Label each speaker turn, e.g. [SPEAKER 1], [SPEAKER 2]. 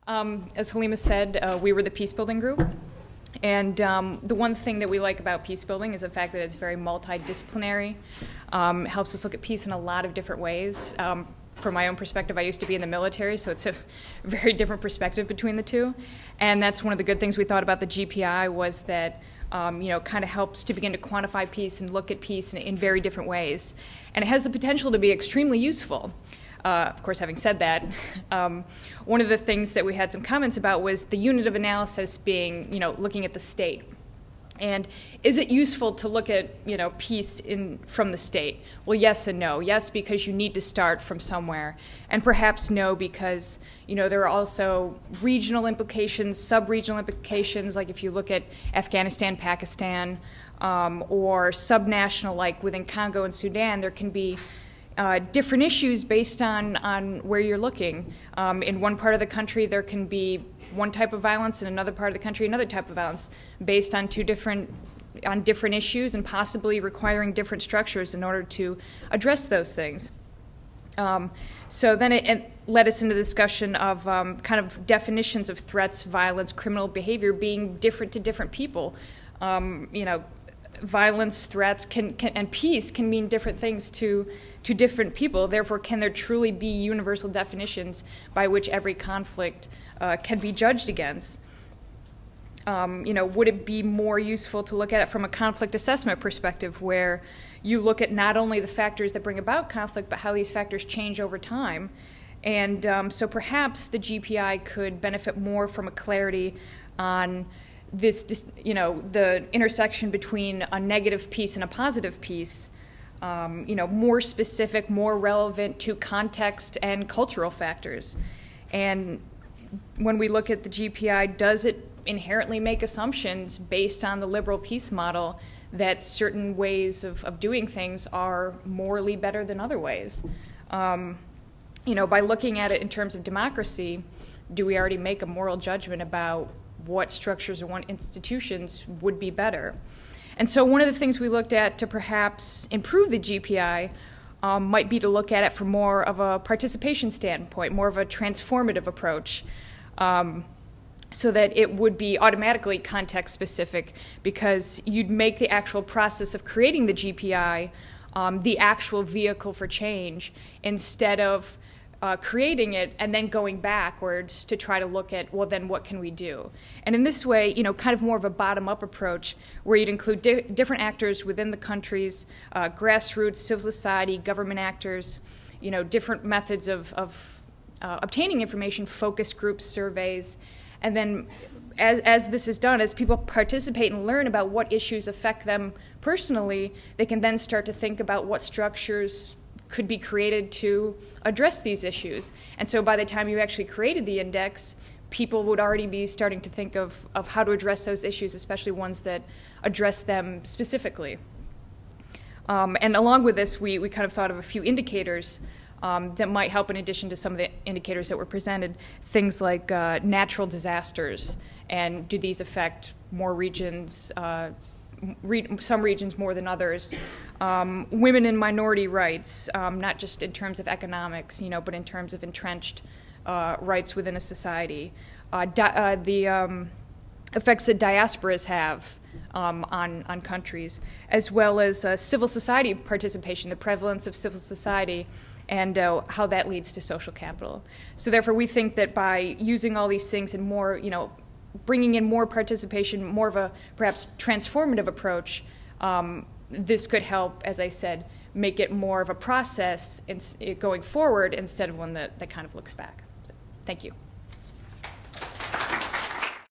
[SPEAKER 1] As Halima said, we were the peace building group. And the one thing that we like about peace building is the fact that it's very multidisciplinary. It helps us look at peace in a lot of different ways. From my own perspective, I used to be in the military, so it's a very different perspective between the two. And that's one of the good things we thought about the GPI was that kind of helps to begin to quantify peace and look at peace in very different ways. And it has the potential to be extremely useful. Of course, having said that, one of the things that we had some comments about was the unit of analysis being, looking at the state. And is it useful to look at, peace from the state? Well, yes and no. Yes, because you need to start from somewhere. And perhaps no, because, there are also regional implications, sub-regional implications, like if you look at Afghanistan, Pakistan, or subnational, like within Congo and Sudan, there can be different issues based on where you're looking. In one part of the country, there can be one type of violence, in another part of the country, another type of violence, based on different issues and possibly requiring different structures in order to address those things. So then it led us into the discussion of kind of definitions of threats, violence, criminal behavior being different to different people. Violence, threats, and peace can mean different things to different people. Therefore, can there truly be universal definitions by which every conflict can be judged against? Would it be more useful to look at it from a conflict assessment perspective, where you look at not only the factors that bring about conflict, but how these factors change over time? And so perhaps the GPI could benefit more from a clarity on this, the intersection between a negative piece and a positive piece, more specific, more relevant to context and cultural factors. And when we look at the GPI, does it inherently make assumptions based on the liberal peace model that certain ways of doing things are morally better than other ways? By looking at it in terms of democracy, do we already make a moral judgment about what structures or what institutions would be better? And so one of the things we looked at to perhaps improve the GPI might be to look at it from more of a participation standpoint, more of a transformative approach, so that it would be automatically context specific, because you'd make the actual process of creating the GPI the actual vehicle for change, instead of creating it and then going backwards to try to look at, well, then what can we do? And in this way, kind of more of a bottom-up approach, where you'd include different actors within the countries, grassroots, civil society, government actors, different methods of obtaining information, focus groups, surveys, and then as this is done, as people participate and learn about what issues affect them personally, they can then start to think about what structures could be created to address these issues. And so by the time you actually created the index, people would already be starting to think of how to address those issues, especially ones that address them specifically. And along with this, we kind of thought of a few indicators that might help, in addition to some of the indicators that were presented, things like natural disasters, and do these affect more regions, some regions more than others, women and minority rights, not just in terms of economics, but in terms of entrenched rights within a society, the effects that diasporas have on countries, as well as civil society participation, the prevalence of civil society, and how that leads to social capital. So therefore, we think that by using all these things and more, bringing in more participation, more of a perhaps transformative approach, this could help, as I said, make it more of a process going forward instead of one that kind of looks back. So, thank you.